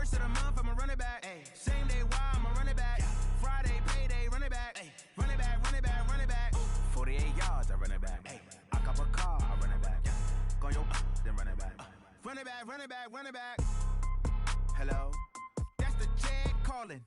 First of the month, I'ma run it back. Ay. Same day, why I'ma run it back. Friday, payday, run it back. Ay. Run it back, run it back, run it back. 48 yards, I run it back. Ay. I cop a car, I run it back. Go your then run it back. Run it back, run it back, run it back. Hello, that's the check calling.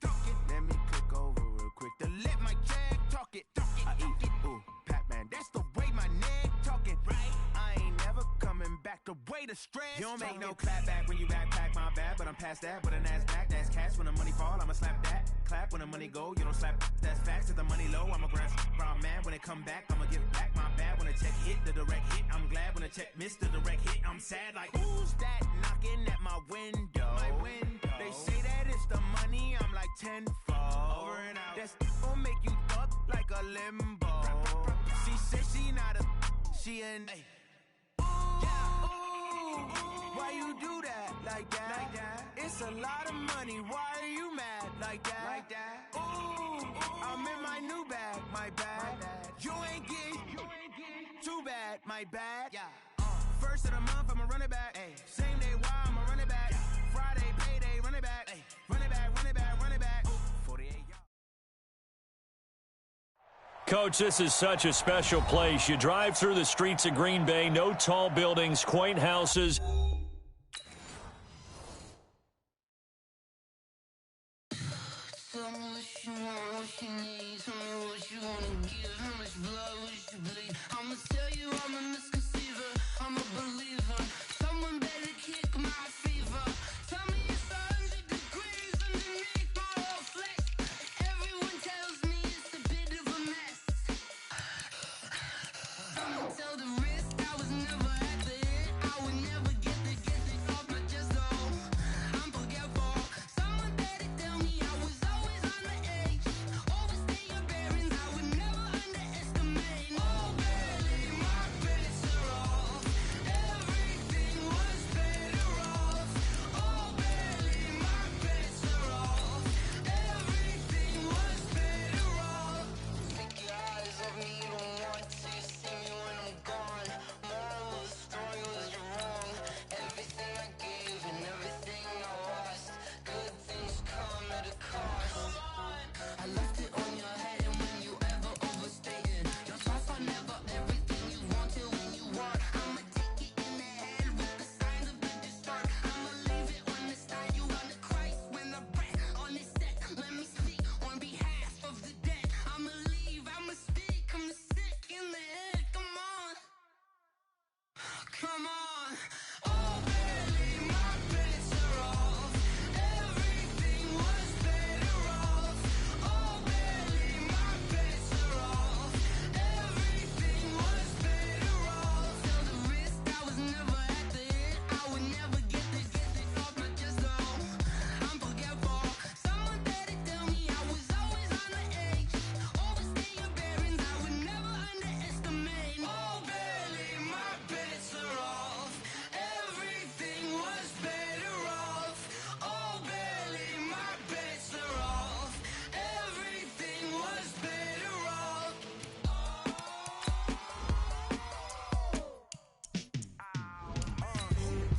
Let me click over real quick to let my check talk it. I eat it, ooh, Pac-Man. That's the way my neck talking. Right, I ain't never coming back. The way the stress. You don't make no clap back when you backpack, my bad. But I'm past that. But an ass back, that's cash. When the money fall, I'ma slap that. Clap when the money go, you don't slap. That's facts. If the money low, I'ma grab brown man. When it come back, I'ma give back my bad. When the check hit, the direct hit. I'm glad when the check missed the direct hit. I'm sad like who's that knocking at my window? My window. They say that it's the money. I'm like tenfold. Over and out. That's gon' make you fuck like a limbo. She said she not a. She an. Why you do that like that? Like that? It's a lot of money. Why are you mad like that? Like that? Ooh, I'm in my new bag. My bad. You ain't get too bad. My bad. Yeah. First of the month, I'ma run it back. Ay. Same day, why I'ma run it back. Friday, payday, run it back. Ay. Run it back, run it back, run it back. 48 yards. Coach, this is such a special place. You drive through the streets of Green Bay, no tall buildings, quaint houses. Tell me what you want, what you need. Tell me what you wanna give. How much blood would you bleed? I'ma tell you I'm a misconceiver. I'm a believer. Someone better kick my fever. Tell me it's 100 degrees underneath my whole flesh. Everyone tells me it's a bit of a mess. I'ma tell the risk I was never at the hit. I would never get it off my chest though. I'm forgetful. Someone better tell me I was always on the edge. Overstay your bearings, I would never underestimate. Oh baby, my bets are off. Everything was better off. Oh baby, my bets are off. Everything was better off. Take your eyes off me, you don't want to see me when I'm gone. Moral of the story was you're wrong. Everything I gave and everything I lost. Good things come at a cost. I left it on your head, and when you ever overstated, your thoughts are never everything you wanted when you want. I'ma take it in the head with the signs of the distort. I'ma leave it on the side. You on the Christ when the breath on this set. Let me speak on behalf of the dead. I'ma leave, I'ma speak. I'm sick in the head. Come on, come on. Oh baby, my bets are off. Everything was better off. Oh baby, my bets are off. Everything was better off. Tell the risk I was never at the hit. I would never get it off my chest though. I'm forgetful. Someone better tell me I was always on the edge. Overstay your bearings, I would never underestimate. Oh baby, my bets are off. Everything was better off. Oh baby, my bets are off. Everything was better off.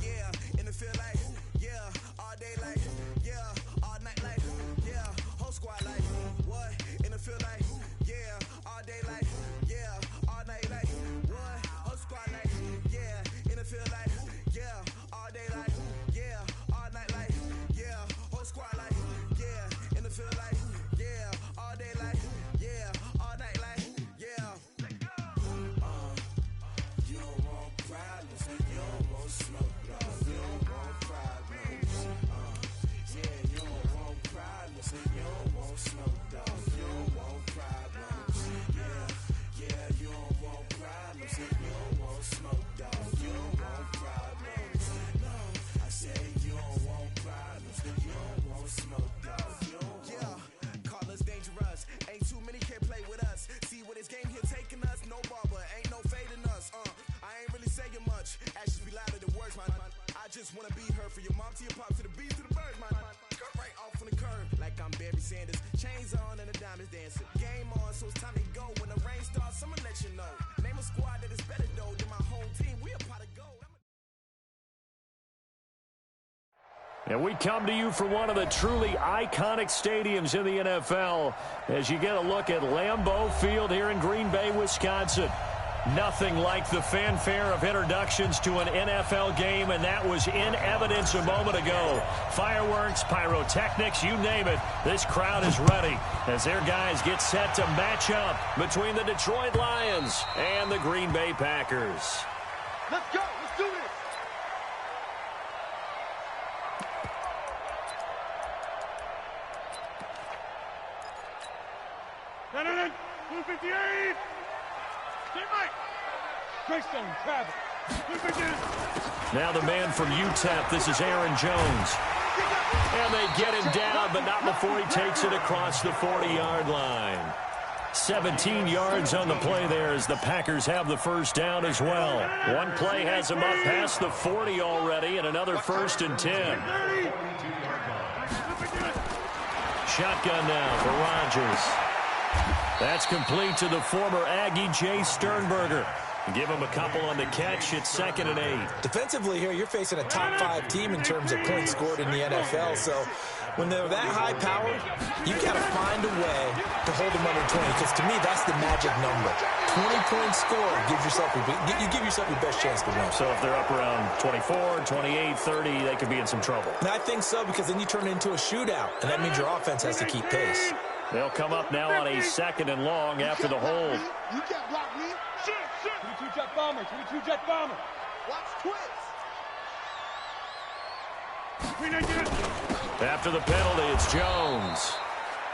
Yeah, and it feel like, yeah, all day like, yeah, all night like, yeah, whole squad like, what? And it feel like, yeah, all day like, yeah, all night like, what? Whole squad like, yeah, and it feel like, yeah, all day like, yeah, all night like, yeah, whole squad like, yeah, and it feel like, yeah, all day like, yeah, all night like, yeah. You don't want problems, you don't want smoke, though. You don't want problems. Yeah, you don't want problems, you don't want smoke, though. You don't want problems. Yeah, you don't want problems, you don't want smoke, though. You don't want problems. No, I said you don't want problems, you don't want smoke, though. You don't want. Call us dangerous. Ain't too many can play with us. See what this game here taking us. No barber, ain't no fading us. I ain't really saying much. Actions be louder than words, man. I just wanna be heard from your mom to your pop to the beat to the birds, man. Cut right off on the curb like I'm Barry Sanders. Chains on and the diamonds dancing. Game on, so it's time to go. When the rain starts, I'ma let you know. Name a squad that is better though than my home team. We a pot of gold. And we come to you from one of the truly iconic stadiums in the NFL as you get a look at Lambeau Field here in Green Bay, Wisconsin. Nothing like the fanfare of introductions to an NFL game, and that was in evidence a moment ago. Fireworks, pyrotechnics, you name it. This crowd is ready as their guys get set to match up between the Detroit Lions and the Green Bay Packers. Let's go. Let's do this. No. 258. Team Mike. Greystone, travel. 258. Now the man from UTEP, this is Aaron Jones. And they get him down, but not before he takes it across the 40-yard line. 17 yards on the play there as the Packers have the first down as well. One play has him up past the 40 already, and another 1st and 10. Shotgun now for Rodgers. That's complete to the former Aggie, Jay Sternberger. Give him a couple on the catch. It's 2nd and 8. Defensively here, you're facing a top-5 team in terms of points scored in the NFL. So when they're that high-powered, you've got to find a way to hold them under 20. Because to me, that's the magic number. 20-point score gives yourself you give yourself your best chance to win. So if they're up around 24, 28, 30, they could be in some trouble. And I think so, because then you turn it into a shootout, and that means your offense has to keep pace. They'll come up now on a 2nd and long after the hold. You can't block me. 22 jet bomber. 22 jet bomber. Watch twins. After the penalty, it's Jones.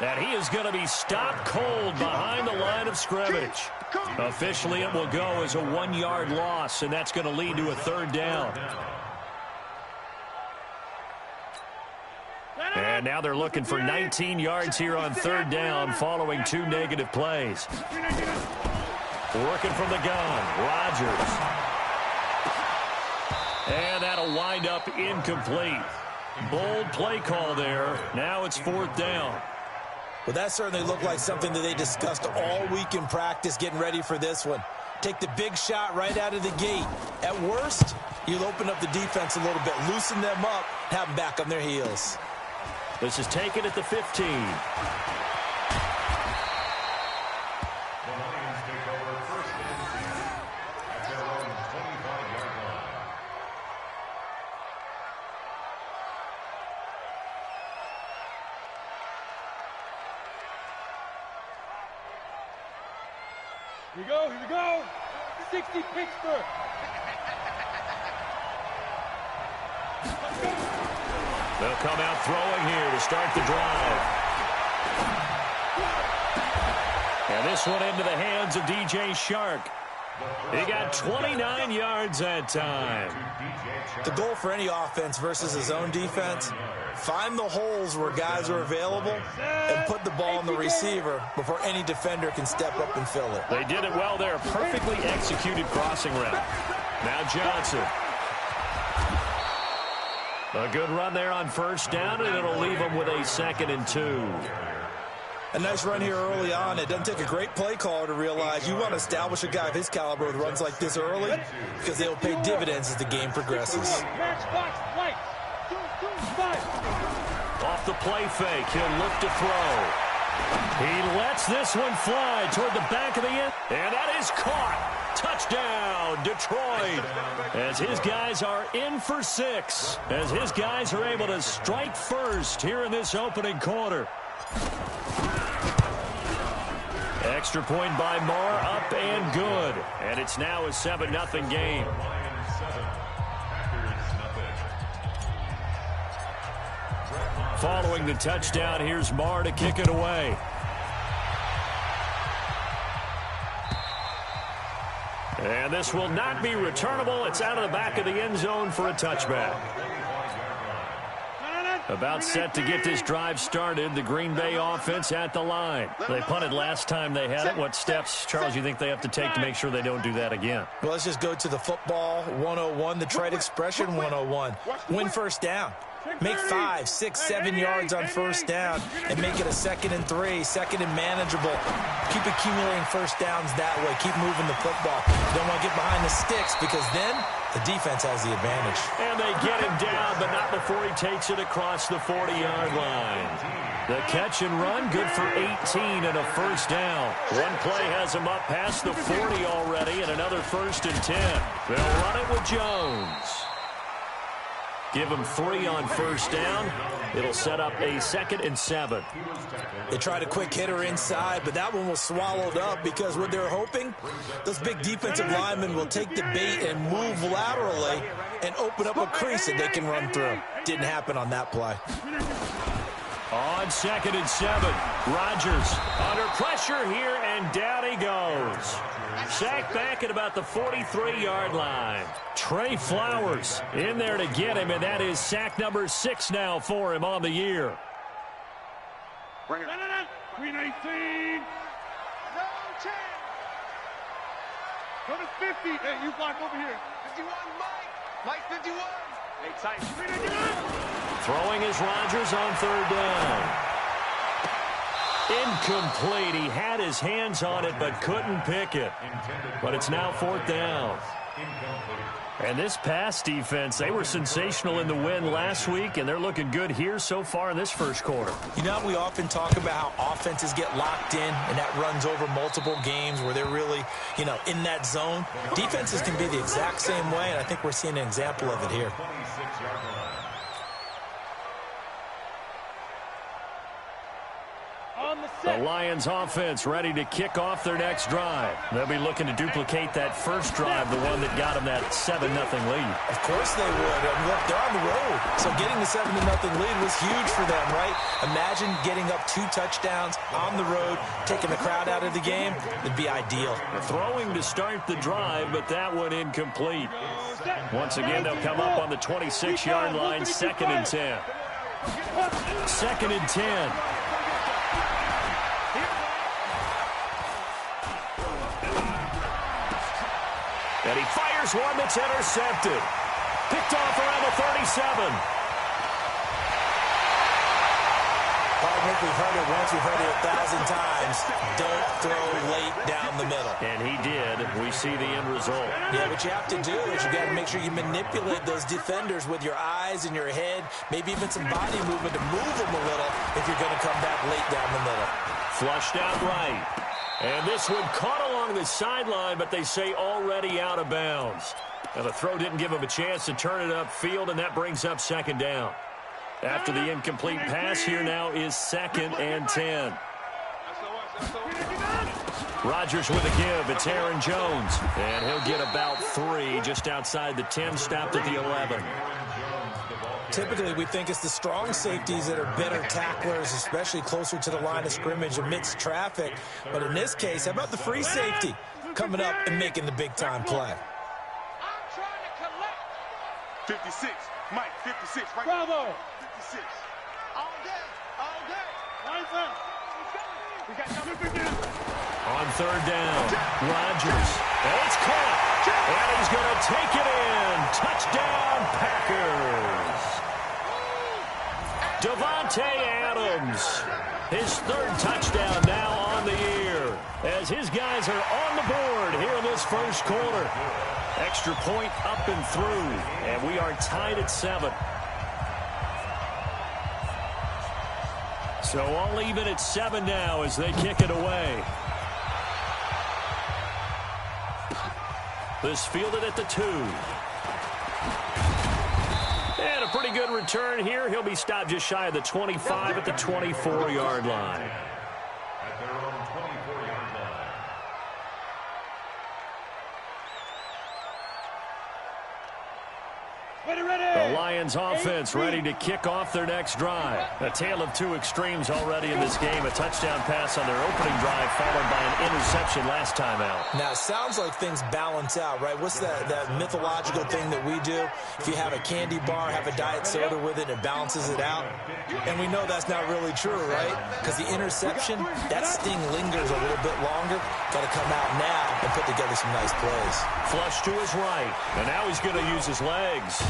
And he is going to be stopped cold behind the line of scrimmage. Officially, it will go as a 1-yard loss, and that's going to lead to a 3rd down. And now they're looking for 19 yards here on 3rd down following 2 negative plays. Working from the gun, Rodgers. And that'll wind up incomplete. Bold play call there. Now it's 4th down. Well, that certainly looked like something that they discussed all week in practice getting ready for this one. Take the big shot right out of the gate. At worst, you'll open up the defense a little bit, loosen them up, have them back on their heels. This is taken at the 15. Here we go. 60 Pittsburgh. They'll come out throwing here to start the drive. And this one into the hands of DJ Shark. He got 29 yards that time. The goal for any offense versus his own defense, find the holes where guys are available and put the ball on the receiver before any defender can step up and fill it. They did it well there. Perfectly executed crossing route. Now Johnson. A good run there on 1st down, and it'll leave them with a 2nd and 2. A nice run here early on. It doesn't take a great play caller to realize you want to establish a guy of his caliber with runs like this early because they will pay dividends as the game progresses. Off the play fake, he'll look to throw. He lets this one fly toward the back of the end, and that is caught. Touchdown, Detroit, as his guys are in for 6, as his guys are able to strike first here in this opening quarter. Extra point by Moore, up and good, and it's now a 7-0 game. Following the touchdown, here's Moore to kick it away. And this will not be returnable. It's out of the back of the end zone for a touchback. About set to get this drive started. The Green Bay offense at the line. They punted last time they had it. What steps, Charles, you think they have to take to make sure they don't do that again? Well, let's just go to the football 101, the trite expression 101. Win 1st down. Make 5, 6, 7 yards on first down and make it a 2nd and 3, 2nd and manageable. Keep accumulating first downs that way. Keep moving the football. You don't want to get behind the sticks because then the defense has the advantage. And they get him down, but not before he takes it across the 40-yard line. The catch and run, good for 18 and a first down. One play has him up past the 40 already, and another 1st and 10. They'll run it with Jones. Give him 3 on first down. It'll set up a 2nd and 7. They tried a quick hitter inside, but that one was swallowed up because what they're hoping, those big defensive linemen will take the bait and move laterally and open up a crease that they can run through. Didn't happen on that play. On 2nd and 7, Rodgers under pressure here, and down he goes. Sacked back at about the 43-yard line. Trey Flowers in there to get him, and that is sack number 6 now for him on the year. Bring it. 319. No chance. Go to 50. Hey, you block over here. 51, Mike. Mike 51. Hey, tight. 399. Throwing is Rodgers on 3rd down. Incomplete. He had his hands on it but couldn't pick it. But it's now 4th down. And this pass defense, they were sensational in the win last week, and they're looking good here so far in this first quarter. You know, we often talk about how offenses get locked in, and that runs over multiple games where they're really, you know, in that zone. Defenses can be the exact same way, and I think we're seeing an example of it here. The Lions offense ready to kick off their next drive. They'll be looking to duplicate that first drive, the one that got them that 7-0 lead. Of course they would. I mean, look, they're on the road. So getting the 7-0 lead was huge for them, right? Imagine getting up 2 touchdowns on the road, taking the crowd out of the game. It'd be ideal. Throwing to start the drive, but that one incomplete. Once again, they'll come up on the 26-yard line, 2nd and 10. 2nd and 10. And he fires one that's intercepted. Picked off around the 37. Hardwick, we've heard it once, we've heard it 1,000 times. Don't throw late down the middle. And he did. We see the end result. Yeah, what you have to do is you got to make sure you manipulate those defenders with your eyes and your head, maybe even some body movement to move them a little if you're going to come back late down the middle. Flushed out right. And this one caught along the sideline, but they say already out of bounds. And the throw didn't give him a chance to turn it upfield, and that brings up 2nd down. After the incomplete pass, here now is 2nd and 10. Rodgers with a give. It's Aaron Jones. And he'll get about 3 just outside the 10, stopped at the 11. Typically, we think it's the strong safeties that are better tacklers, especially closer to the line of scrimmage amidst traffic. But in this case, how about the free safety coming up and making the big-time play? I'm trying to collect. 56. Mike, 56. Right. Bravo. 56. All day. All day. Lights up. We got number 50. On 3rd down, Rodgers. And it's caught. And he's going to take it in. Touchdown, Packers. Davante Adams, his 3rd touchdown now on the year, as his guys are on the board here in this first quarter. Extra point up and through, and we are tied at 7. So all even at 7 now as they kick it away. This fielded at the 2. And a pretty good return here. He'll be stopped just shy of the 25 at the 24-yard line. At their own 24-yard line. The Lions offense ready to kick off their next drive. A tale of 2 extremes already in this game. A touchdown pass on their opening drive followed by an interception last time out. Now, it sounds like things balance out, right? What's that mythological thing that we do? If you have a candy bar, have a diet soda with it, it balances it out. And we know that's not really true, right? Because the interception, that sting lingers a little bit longer. Got to come out now and put together some nice plays. Flush to his right. And now he's going to use his legs.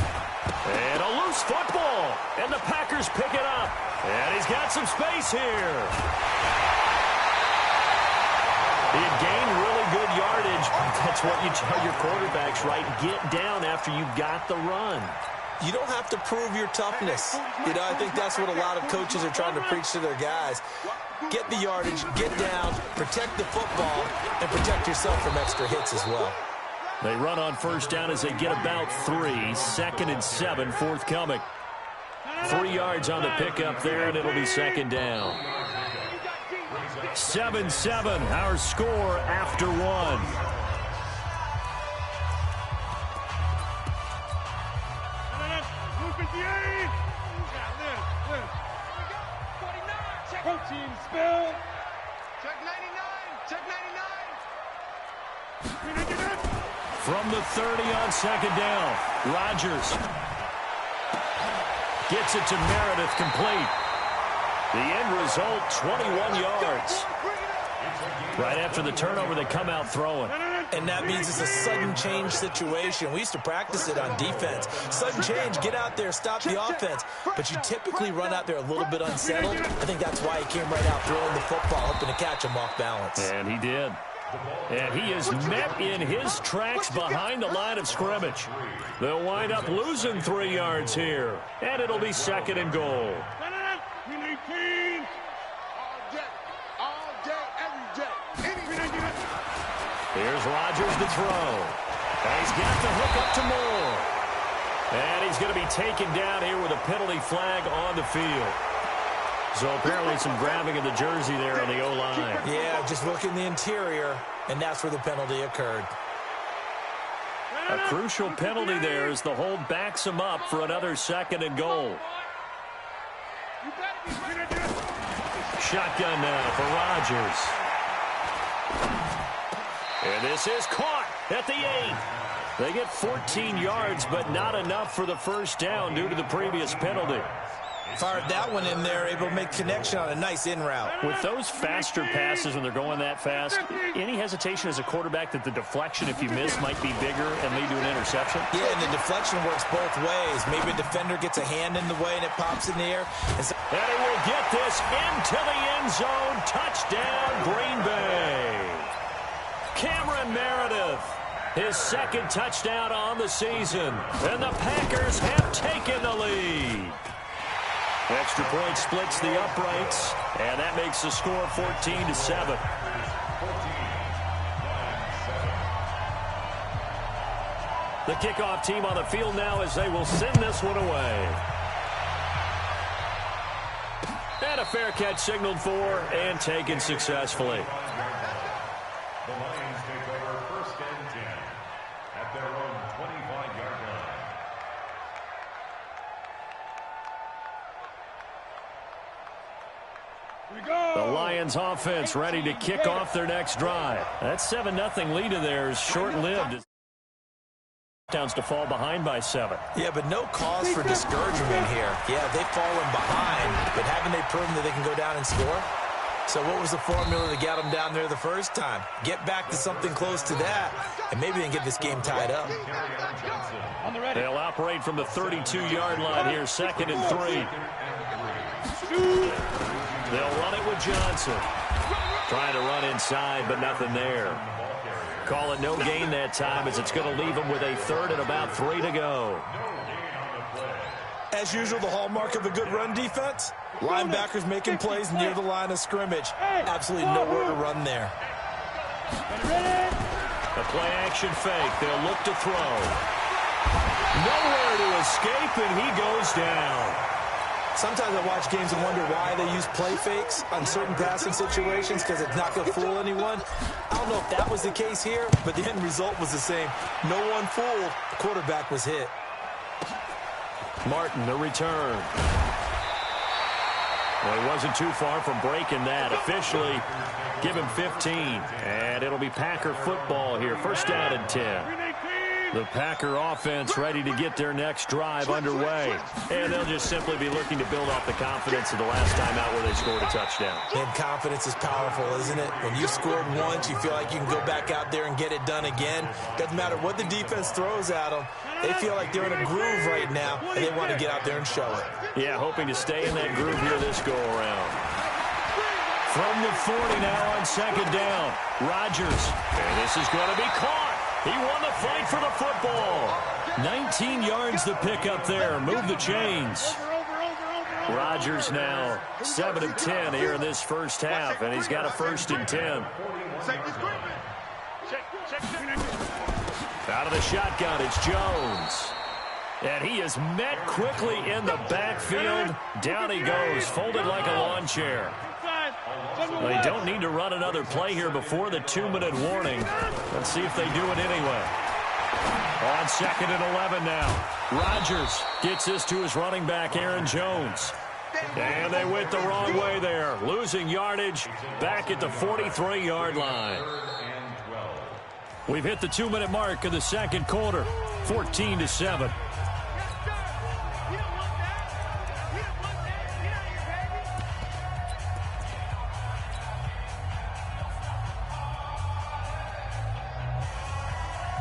And a loose football. and the Packers pick it up. And he's got some space here. He had gained really good yardage. That's what you tell your quarterbacks, right? Get down after you got the run. You don't have to prove your toughness. I think that's what a lot of coaches are trying to preach to their guys. Get the yardage, get down, protect the football, and protect yourself from extra hits as well. They run on first down as they get about 3. 2nd and 7 forthcoming. 3 yards on the pickup there, and it'll be 2nd down. 7-7, our score after 1. Protein spill. Check 99. Check 99. From the 30 on 2nd down, Rodgers gets it to Meredith, complete. The end result, 21 yards. Right after the turnover, they come out throwing. And that means it's a sudden change situation. We used to practice it on defense. Sudden change, get out there, stop the offense. But you typically run out there a little bit unsettled. I think that's why he came right out throwing the football, hoping to catch him off balance. And he did. And he is met in his tracks behind the line of scrimmage. They'll wind up losing 3 yards here. And it'll be 2nd and goal. Here's Rodgers to throw. And he's got the hook up to Moore. And he's going to be taken down here with a penalty flag on the field. So apparently some grabbing of the jersey there on the O-line. Yeah, just look in the interior, and that's where the penalty occurred. A crucial penalty there as the hold backs him up for another 2nd and goal. Shotgun now for Rodgers. And this is caught at the 8. They get 14 yards, but not enough for the first down due to the previous penalty. Fired that one in there, able to make connection on a nice in route. With those faster passes when they're going that fast, any hesitation as a quarterback that the deflection, if you miss, might be bigger and lead to an interception? Yeah, and the deflection works both ways. Maybe a defender gets a hand in the way and it pops in the air. And he will get this into the end zone. Touchdown, Green Bay. Cameron Meredith, his 2nd touchdown on the season. And the Packers have taken the lead. Extra point splits the uprights, and that makes the score 14-7. The kickoff team on the field now as they will send this one away. And a fair catch signaled for and taken successfully. The Lions take over 1st and 10 at their own 25-yard line. The Lions offense ready to kick off their next drive. That 7-0 lead of theirs short-lived. Touchdowns to fall behind by 7. yeah, but no cause for discouragement here. Yeah, they've fallen behind, but haven't they proven that they can go down and score? So what was the formula to get them down there the first time? Get back to something close to that, and maybe they can get this game tied up. They'll operate from the 32-yard line here, 2nd and 3. They'll run it with Johnson. Trying to run inside, but nothing there. Call it no gain that time as it's going to leave them with a 3rd and about 3 to go. As usual, the hallmark of a good run defense, linebackers making plays near the line of scrimmage. Absolutely nowhere to run there. A play-action fake. They'll look to throw. Nowhere to escape, and he goes down. Sometimes I watch games and wonder why they use play fakes on certain passing situations because it's not going to fool anyone. I don't know if that was the case here, but the end result was the same. No one fooled. The quarterback was hit. Martin, the return. Well, he wasn't too far from breaking that. Officially, give him 15. And it'll be Packer football here. 1st down and 10. The Packer offense ready to get their next drive underway. And they'll just simply be looking to build off the confidence of the last time out where they scored a touchdown. And confidence is powerful, isn't it? When you've scored once, you feel like you can go back out there and get it done again. Doesn't matter what the defense throws at them. They feel like they're in a groove right now, and they want to get out there and show it. Yeah, hoping to stay in that groove here this go-around. From the 40 now on second down. Rodgers. And this is going to be caught. He won the fight for the football. 19 yards the pick up there. Move the chains. Rodgers now 7 of 10 here in this first half, and he's got a 1st and 10. Out of the shotgun, it's Jones. And he is met quickly in the backfield. Down he goes, folded like a lawn chair. They don't need to run another play here before the 2-minute warning. Let's see if they do it anyway. On 2nd and 11 now. Rodgers gets this to his running back, Aaron Jones. And they went the wrong way there. Losing yardage back at the 43-yard line. We've hit the 2-minute mark of the second quarter. 14-7.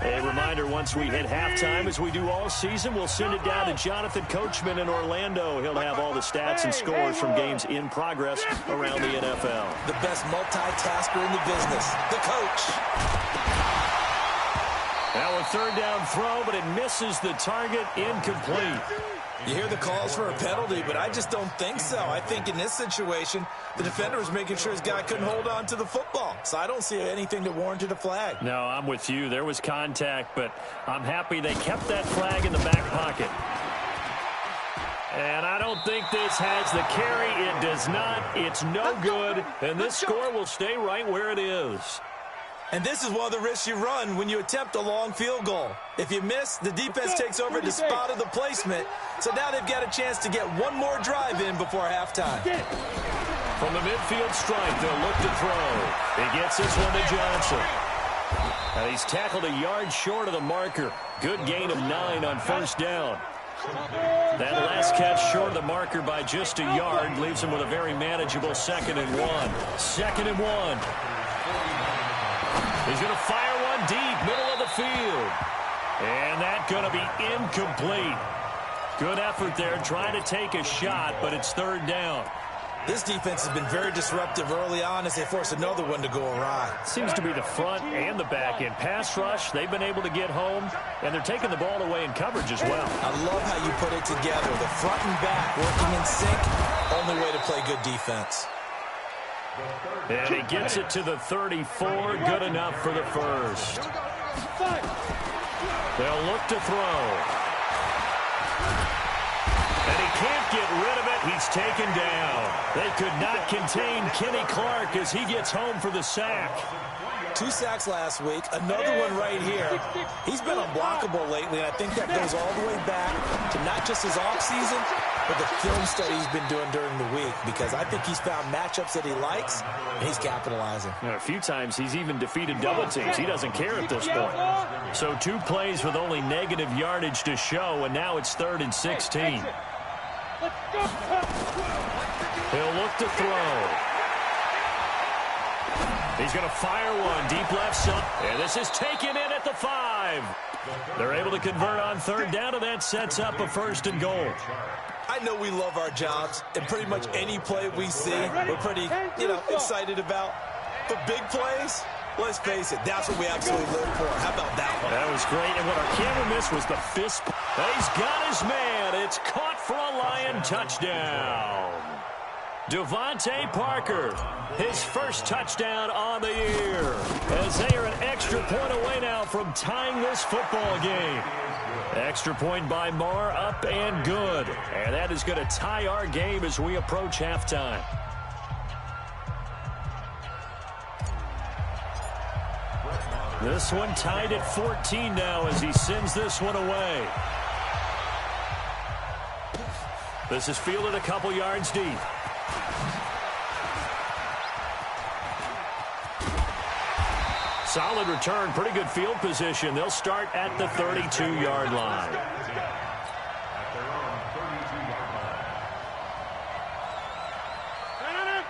A reminder, once we hit halftime, as we do all season, we'll send it down to Jonathan Coachman in Orlando. He'll have all the stats and scores from games in progress around the NFL. The best multitasker in the business, the coach. Now a 3rd down throw, but it misses the target, incomplete. You hear the calls for a penalty, but I just don't think so. I think in this situation, the defender was making sure his guy couldn't hold on to the football. So I don't see anything that warranted a flag. No, I'm with you. There was contact, but I'm happy they kept that flag in the back pocket. And I don't think this has the carry. It does not. It's no good. And this score will stay right where it is. And this is one of the risks you run when you attempt a long field goal. If you miss, the defense takes over the spot of the placement. So now they've got a chance to get one more drive in before halftime. From the midfield stripe, they'll look to throw. He gets this one to Johnson. And he's tackled a yard short of the marker. Good gain of 9 on 1st down. That last catch short of the marker by just a yard leaves him with a very manageable 2nd and 1. 2nd and 1. He's going to fire one deep, middle of the field. And that's going to be incomplete. Good effort there, trying to take a shot, but it's 3rd down. This defense has been very disruptive early on as they force another one to go awry. Seems to be the front and the back end. Pass rush, they've been able to get home, and they're taking the ball away in coverage as well. I love how you put it together. The front and back working in sync, only way to play good defense. And he gets it to the 34. Good enough for the 1st. They'll look to throw. And he can't get rid of it. He's taken down. They could not contain Kenny Clark as he gets home for the sack. 2 sacks last week, another one right here. He's been unblockable lately, and I think that goes all the way back to not just his offseason, but the film study he's been doing during the week, because I think he's found matchups that he likes, and he's capitalizing. A few times he's even defeated double teams. He doesn't care at this point. So 2 plays with only negative yardage to show, and now it's 3rd and 16. He'll look to throw. He's going to fire one deep left side. And this is taken in at the 5. They're able to convert on 3rd down, and that sets up a 1st and goal. I know we love our jobs, and pretty much any play we see, we're pretty, excited about. But big plays, let's face it, that's what we absolutely live for. How about that one? That was great, and what our camera missed was the fist. He's got his man. It's caught for a Lion touchdown. Devontae Parker, his 1st touchdown on the year, as they are an extra point away now from tying this football game. Extra point by Marr, up and good. And that is going to tie our game as we approach halftime. This one tied at 14 now as he sends this one away. This is fielded a couple yards deep. Solid return, pretty good field position. They'll start at the 32-yard line.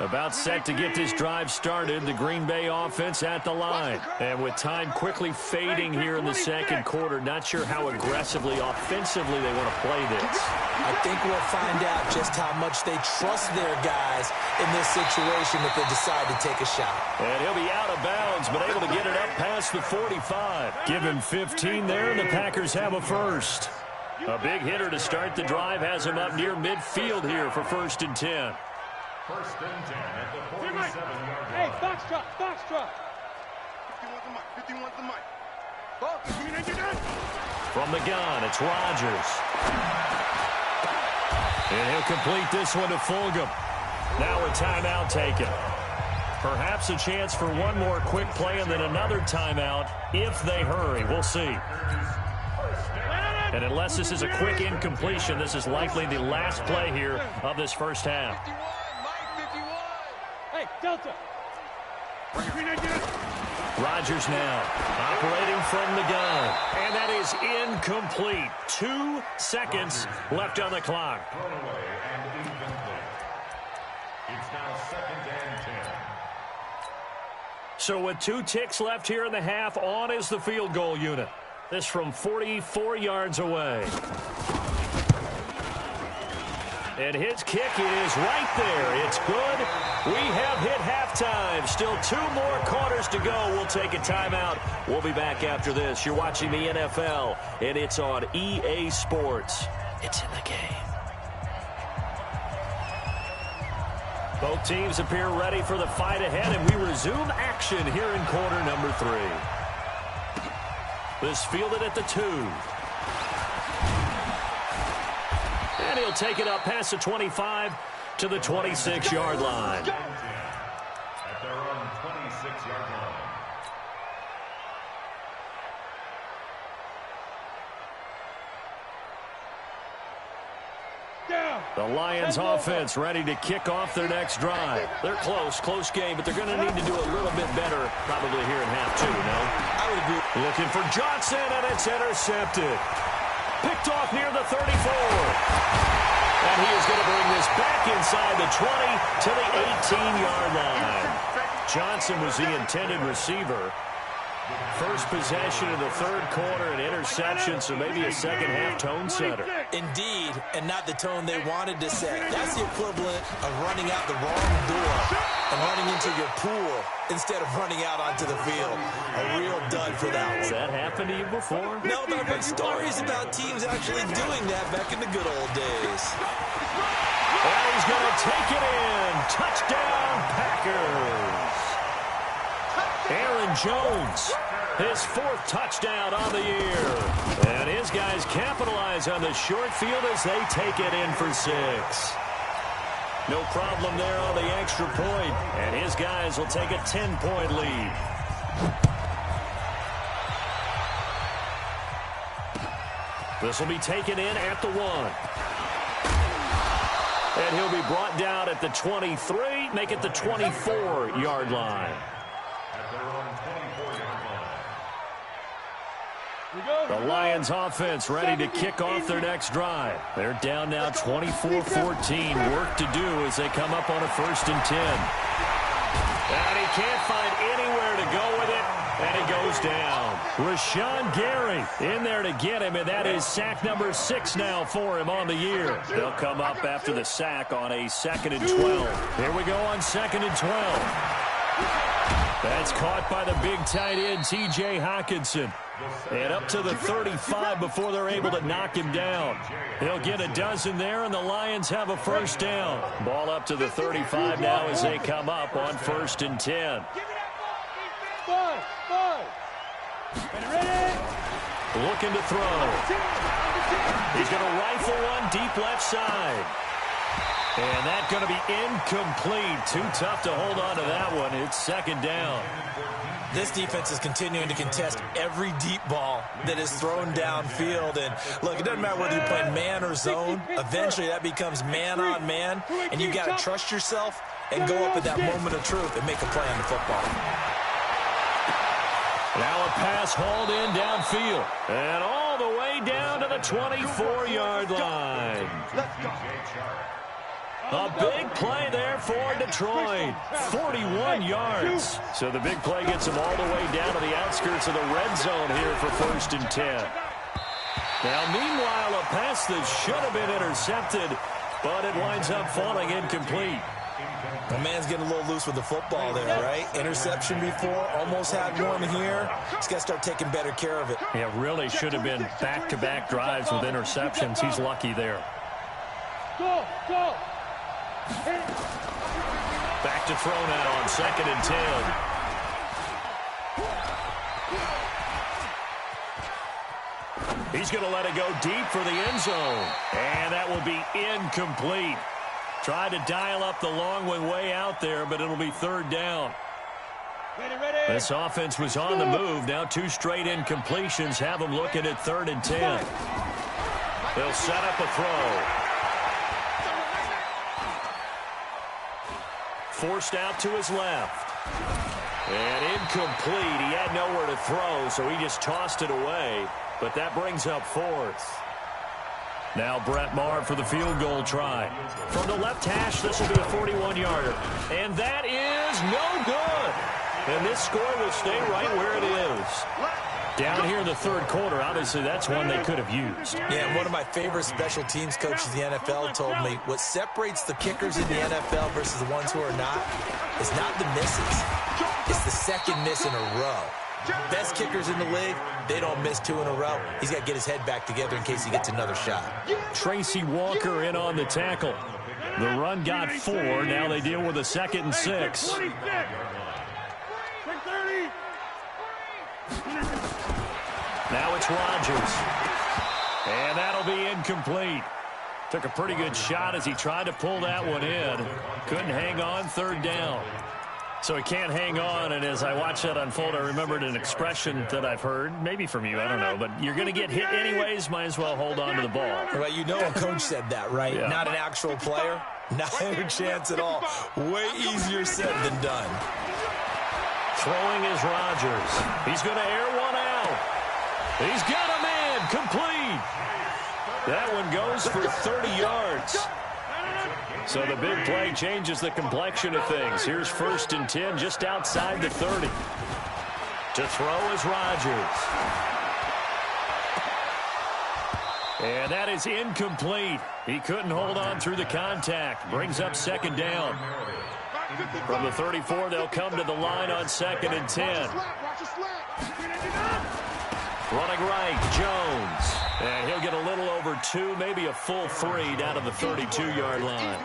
About set to get this drive started, the Green Bay offense at the line. And with time quickly fading here in the second quarter, not sure how aggressively, offensively they want to play this. I think we'll find out just how much they trust their guys in this situation if they decide to take a shot. And he'll be out of bounds, but able to get it up past the 45. Give him 15 there, and the Packers have a first. A big hitter to start the drive has him up near midfield here for 1st and 10. 1st and 10 at the 47-yard line. Hey, foxtrot, foxtrot. 51's the mic. From the gun, it's Rodgers. And he'll complete this one to Fulgham. Now a timeout taken. Perhaps a chance for one more quick play and then another timeout if they hurry. We'll see. And unless this is a quick incompletion, this is likely the last play here of this first half. 51, Mike, 51. Hey, Delta. Rodgers now operating from the gun. And that is incomplete. 2 seconds left on the clock. Thrown away and incomplete. It's now 2nd and 10. So with 2 ticks left here in the half, on is the field goal unit. This from 44 yards away. And his kick is right there. It's good. We have hit halftime. Still 2 more quarters to go. We'll take a timeout. We'll be back after this. You're watching the NFL, and it's on EA Sports. It's in the game. Both teams appear ready for the fight ahead, and we resume action here in quarter number 3. This fielded at the 2. And he'll take it up past the 25 to the 26-yard line. At their own 26-yard line. The Lions offense ready to kick off their next drive. They're close game, but they're going to need to do a little bit better probably here in half 2, no? I would agree. Looking for Johnson, and it's intercepted. Picked off near the 34. And he is going to bring this back inside the 20 to the 18-yard line. Johnson was the intended receiver. First possession of the 3rd quarter, an interception, so maybe a second-half tone setter. Indeed, and not the tone they wanted to set. That's the equivalent of running out the wrong door and running into your pool instead of running out onto the field. A real dud for that one. Has that happened to you before? No, but I've heard stories about teams actually doing that back in the good old days. And he's going to take it in. Touchdown, Packers. Aaron Jones, his 4th touchdown on the year. And his guys capitalize on the short field as they take it in for 6. No problem there on the extra point. And his guys will take a 10-point lead. This will be taken in at the 1. And he'll be brought down at the 23, make it the 24-yard line. At their own 24-yard line. The Lions offense ready to kick off their next drive. They're down now 24-14. Work to do as they come up on a 1st and 10. And he can't find anywhere to go with it. And he goes down. Rashawn Gary in there to get him, and that is sack number 6 now for him on the year. They'll come up after the sack on a 2nd and 12. Here we go on 2nd and 12. That's caught by the big tight end, T.J. Hockenson. And up to the 35 before they're able to knock him down. He'll get a dozen there, and the Lions have a 1st down. Ball up to the 35 now as they come up on 1st and 10. Looking to throw. He's going to rifle one deep left side. And that's going to be incomplete. Too tough to hold on to that one. It's 2nd down. This defense is continuing to contest every deep ball that is thrown downfield. And look, it doesn't matter whether you're playing man or zone. Eventually that becomes man on man. And you got to trust yourself and go up at that moment of truth and make a play on the football. Now a pass hauled in downfield. And all the way down to the 24-yard line. A big play there for Detroit. 41 yards. So the big play gets them all the way down to the outskirts of the red zone here for 1st and 10. Now, meanwhile, a pass that should have been intercepted, but it winds up falling incomplete. The man's getting a little loose with the football there, right? Interception before, almost had one here. He's got to start taking better care of it. Yeah, really should have been back-to-back drives with interceptions. He's lucky there. Go, go. Back to throw now on 2nd and 10. He's going to let it go deep for the end zone. And that will be incomplete. Tried to dial up the long one way out there, but it'll be 3rd down. Ready. This offense was on the move. Now 2 straight incompletions have them looking at 3rd and 10. They'll set up a throw. Forced out to his left. And incomplete. He had nowhere to throw, so he just tossed it away. But that brings up 4th. Now Brett Maher for the field goal try. From the left hash, this will be a 41-yarder. And that is no good. And this score will stay right where it is. Down here in the 3rd quarter, obviously that's one they could have used. Yeah, and one of my favorite special teams coaches in the NFL told me what separates the kickers in the NFL versus the ones who are not is not the misses. It's the second miss in a row. Best kickers in the league, they don't miss 2 in a row. He's got to get his head back together in case he gets another shot. Tracy Walker in on the tackle. The run got 4. Now they deal with a 2nd and 6. Now it's Rodgers. And that'll be incomplete. Took a pretty good shot as he tried to pull that one in. Couldn't hang on, 3rd down. So he can't hang on, and as I watched that unfold, I remembered an expression that I've heard, maybe from you, I don't know, but you're going to get hit anyways, might as well hold on to the ball. Well, you know a coach said that, right? Yeah. Not an actual player. Not a chance at all. Way easier said than done. Throwing is Rodgers. He's going to air one out. He's got a man, complete. That one goes for 30 yards. So the big play changes the complexion of things. Here's 1st and 10 just outside the 30. To throw is Rodgers. And that is incomplete. He couldn't hold on through the contact. Brings up 2nd down. From the 34, they'll come to the line on 2nd and 10. Running right, Jones. And he'll get a little over 2, maybe a full 3 down to the 32-yard line.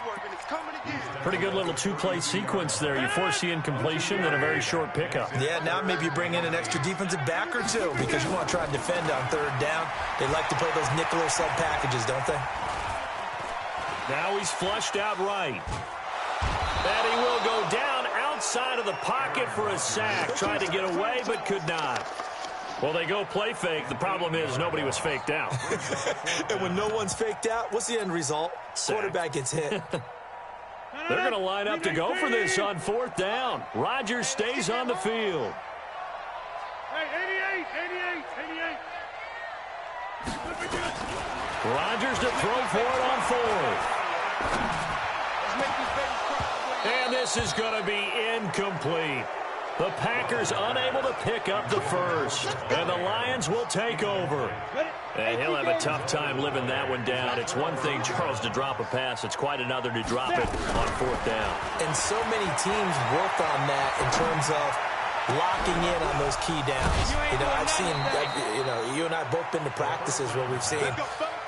Pretty good little 2-play sequence there. You force the incompletion, then a very short pickup. Yeah, now maybe you bring in an extra defensive back or 2 because you want to try and defend on 3rd down. They like to play those nickel or sub packages, don't they? Now he's flushed out right. And he will go down outside of the pocket for a sack. Tried to get away, but could not. Well, they go play fake. The problem is nobody was faked out. And when no one's faked out, what's the end result? Sack. Quarterback gets hit. They're going to line up to go for this on 4th down. Rodgers stays on the field. Hey, 88. Rodgers to throw for it on 4th. And this is going to be incomplete. The Packers unable to pick up the first. And the Lions will take over. And he'll have a tough time living that one down. It's one thing, Charles, to drop a pass. It's quite another to drop it on 4th down. And so many teams work on that in terms of locking in on those key downs. You know, I've seen, you and I have both been to practices where we've seen,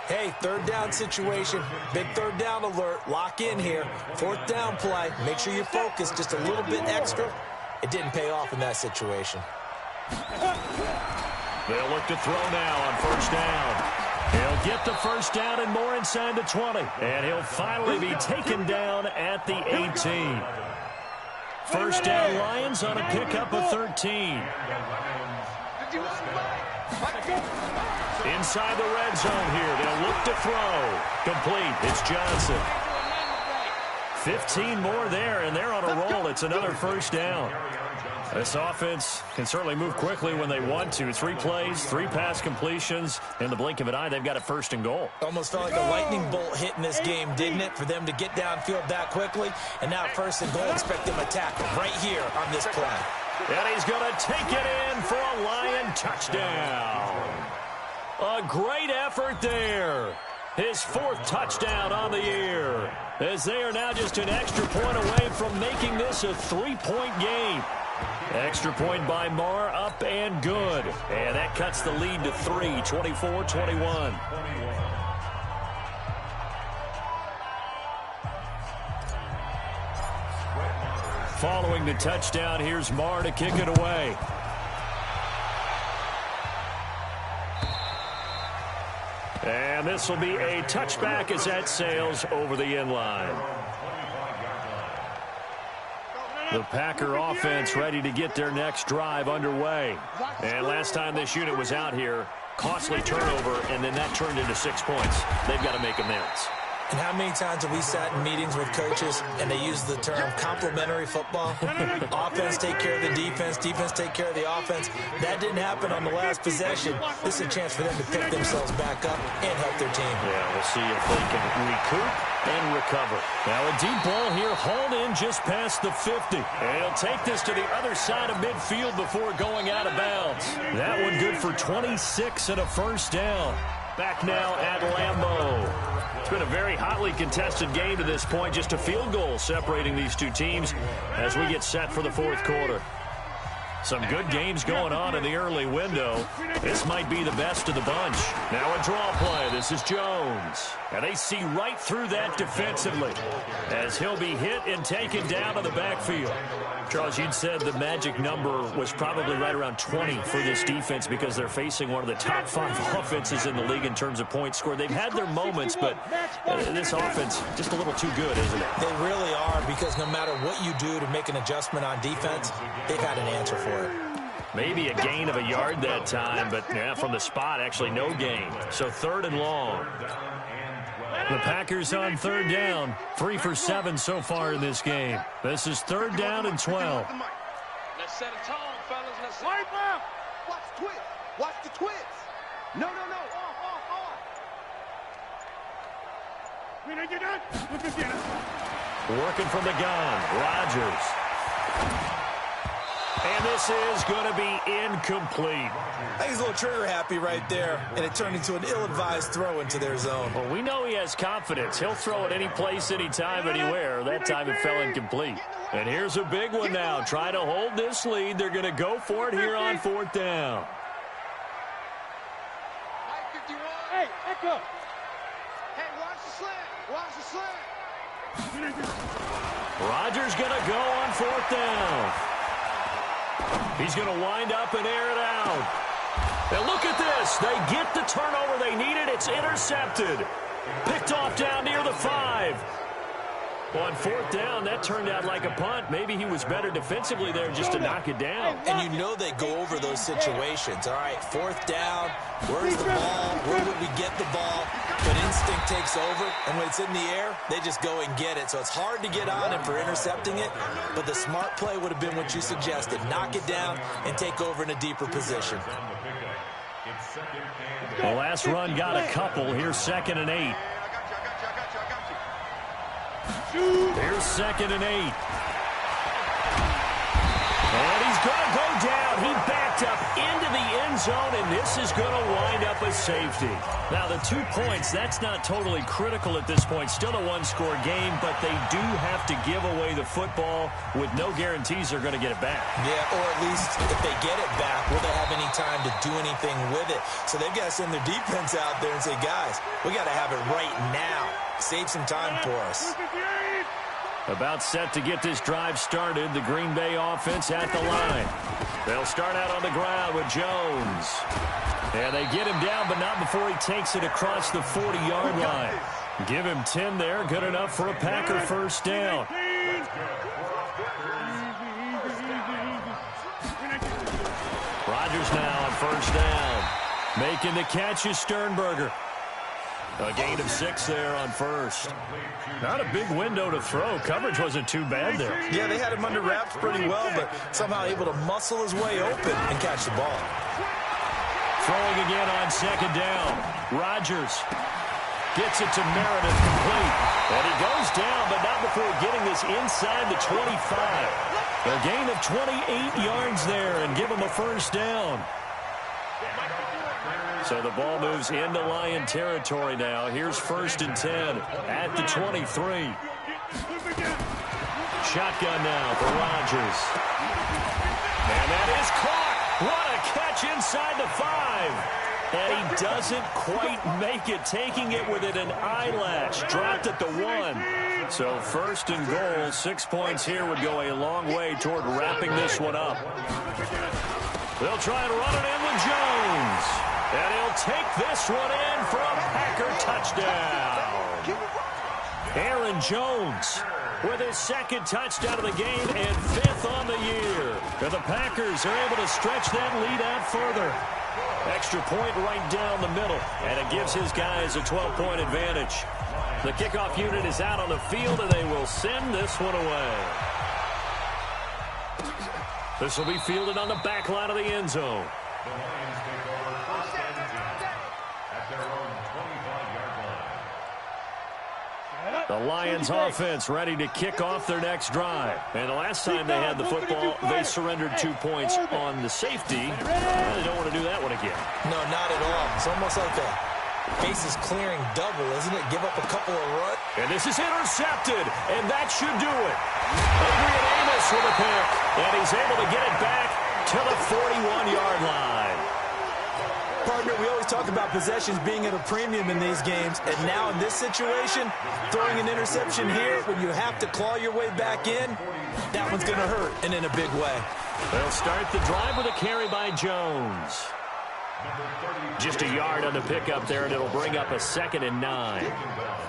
hey, 3rd down situation, big 3rd down alert, lock in here, 4th down play, make sure you focus just a little bit extra. It didn't pay off in that situation. They'll look to throw now on 1st down. He'll get the 1st down and more inside the 20. And he'll finally be taken down at the 18. 1st down Lions on a pickup of 13. Inside the red zone here. They'll look to throw. Complete. It's Johnson. 15 more there, and they're on a roll. It's another first down. This offense can certainly move quickly when they want to. 3 plays, 3 pass completions. In the blink of an eye, they've got a first and goal. Almost felt like a lightning bolt hit in this game, didn't it? For them to get downfield that quickly. And now first and goal, expect them to tackle right here on this play. And he's going to take it in for a Lion touchdown. A great effort there. His 4th touchdown on the year. As they are now just an extra point away from making this a 3-point game. Extra point by Marr, up and good. And that cuts the lead to 3, 24-21. Following the touchdown, here's Marr to kick it away. And this will be a touchback as that sails over the end line. The Packer offense ready to get their next drive underway. And last time this unit was out here, costly turnover, and then that turned into 6 points. They've got to make amends. And how many times have we sat in meetings with coaches and they use the term complementary football? Offense take care of the defense, defense take care of the offense. That didn't happen on the last possession. This is a chance for them to pick themselves back up and help their team. Yeah, we'll see if they can recoup and recover. Now a deep ball here, hauled in just past the 50. And he'll take this to the other side of midfield before going out of bounds. That one good for 26 and a first down. Back now at Lambeau. It's been a very hotly contested game to this point. Just a field goal separating these two teams as we get set for the 4th quarter. Some good games going on in the early window. This might be the best of the bunch. Now a draw play. This is Jones. And they see right through that defensively as he'll be hit and taken down to the backfield. Charles, you'd said the magic number was probably right around 20 for this defense because they're facing one of the top 5 offenses in the league in terms of points scored. They've had their moments, but this offense just a little too good, isn't it? They really are, because no matter what you do to make an adjustment on defense, they've had an answer for it. Maybe a gain of a yard that time, but yeah, from the spot, actually no gain. So 3rd and long. The Packers on 3rd down. 3 for 7 so far in this game. This is 3rd down and 12. Let's set a tone, fellas. Let's set Wipe up! Watch the twist. Watch the twist. No. Off. Working from the gun. Rodgers. And this is going to be incomplete. I think he's a little trigger happy right there, and it turned into an ill-advised throw into their zone. Well, we know he has confidence. He'll throw it any place, anytime, anywhere. That time it fell incomplete. And here's a big one now. Try to hold this lead. They're going to go for it here on 4th down. Hey, echo. Hey, watch the slant. Watch the slant. Rodgers going to go on 4th down. He's going to wind up and air it out. And look at this. They get the turnover they needed. It's intercepted. Picked off down near the 5. On 4th down, that turned out like a punt. Maybe he was better defensively there just to knock it down. And you know they go over those situations. All right, 4th down, where's the ball? Where would we get the ball? But instinct takes over, and when it's in the air, they just go and get it. So it's hard to get on him for intercepting it, but the smart play would have been what you suggested. Knock it down and take over in a deeper position. The last run got a couple. Here's 2nd and 8. Here's 2nd and 8. And he's going to go down. He backed up into the end zone, and this is going to wind up a safety. Now, the 2 points, that's not totally critical at this point. Still a one-score game, but they do have to give away the football with no guarantees they're going to get it back. Yeah, or at least if they get it back, will they have any time to do anything with it? So they've got to send their defense out there and say, guys, we got to have it right now. Save some time for us. About set to get this drive started. The Green Bay offense at the line. They'll start out on the ground with Jones. And they get him down, but not before he takes it across the 40-yard line. Give him 10 there. Good enough for a Packer first down. Rodgers now on first down. Making the catch is Sternberger. A gain of 6 there on first. Not a big window to throw. Coverage wasn't too bad there. Yeah, they had him under wraps pretty well, but somehow able to muscle his way open and catch the ball. Throwing again on second down. Rodgers gets it to Meredith complete. And he goes down, but not before getting this inside the 25. A gain of 28 yards there and give him a first down. So the ball moves into Lion territory now. Here's 1st and 10 at the 23. Shotgun now for Rodgers. And that is caught. What a catch inside the 5. And he doesn't quite make it, taking it with an eyelash. Dropped at the 1. So 1st and goal, 6 points here would go a long way toward wrapping this one up. They'll try and run it in with Jones. And he'll take this one in for a Packer touchdown. Aaron Jones with his 2nd touchdown of the game and 5th on the year. And the Packers are able to stretch that lead out further. Extra point right down the middle, and it gives his guys a 12-point advantage. The kickoff unit is out on the field, and they will send this one away. This will be fielded on the back line of the end zone. The Lions take over 1st and 10 at their own 25-yard line. The Lions offense ready to kick off their next drive. And the last time they had the football, they surrendered 2 points on the safety. They don't want to do that one again. No, not at all. It's almost like a bases clearing double, isn't it? Give up a couple of runs. And this is intercepted, and that should do it. Adrian Amos with a pick, and he's able to get it back to the 41-yard line. Partner, we always talk about possessions being at a premium in these games, and now in this situation, throwing an interception here when you have to claw your way back in, that one's going to hurt, and in a big way. They'll start the drive with a carry by Jones. Just a yard on the pickup there, and it'll bring up a 2nd and 9.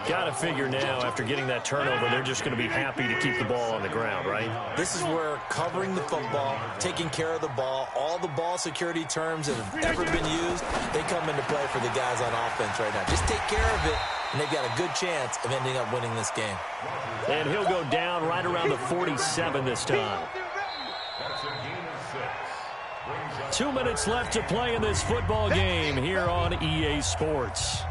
Got to figure now, after getting that turnover, they're just going to be happy to keep the ball on the ground, right? This is where covering the football, taking care of the ball, all the ball security terms that have ever been used, they come into play for the guys on offense right now. Just take care of it, and they've got a good chance of ending up winning this game. And he'll go down right around the 47 this time. 2 minutes left to play in this football game here on EA Sports.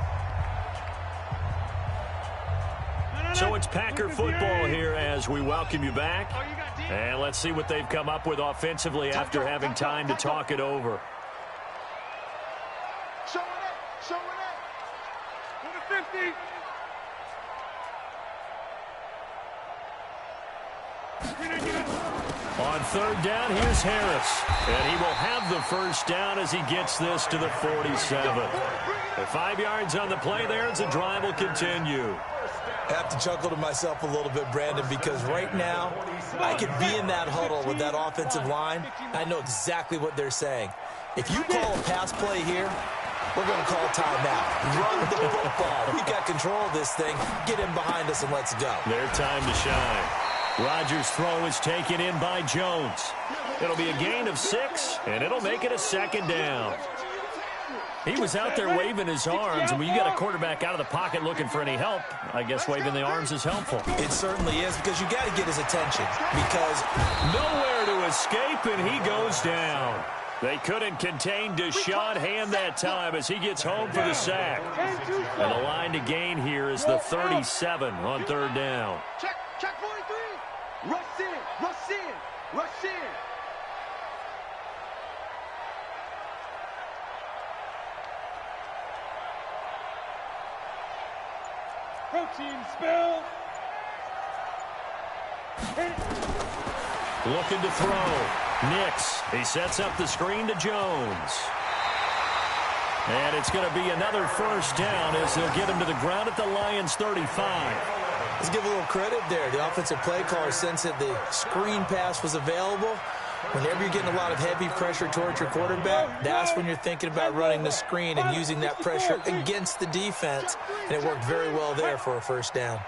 So it's Packer football here as we welcome you back. And let's see what they've come up with offensively after having time to talk it over. Show it up. Show it up. To the 50. On 3rd down, here's Harris. And he will have the first down as he gets this to the 47. The 5 yards on the play there as the drive will continue. I have to chuckle to myself a little bit, Brandon, because right now I could be in that huddle with that offensive line. I know exactly what they're saying. If you call a pass play here, we're going to call timeout. Run the football. We've got control of this thing. Get in behind us and let's go. Their time to shine. Rodgers' throw is taken in by Jones. It'll be a gain of 6, and it'll make it a 2nd down. He was out there waving his arms, and when you got a quarterback out of the pocket looking for any help, I guess waving the arms is helpful. It certainly is, because you got to get his attention, because nowhere to escape, and he goes down. They couldn't contain Deshaun Hand that time as he gets home for the sack. And the line to gain here is the 37 on 3rd down. Check 43. Rush in, rush in, rush in. Protein spill. Looking to throw. Nix. He sets up the screen to Jones. And it's going to be another first down as they'll get him to the ground at the Lions' 35. Let's give a little credit there. The offensive play caller sensed that the screen pass was available. Whenever you're getting a lot of heavy pressure towards your quarterback, that's when you're thinking about running the screen and using that pressure against the defense. And it worked very well there for a first down.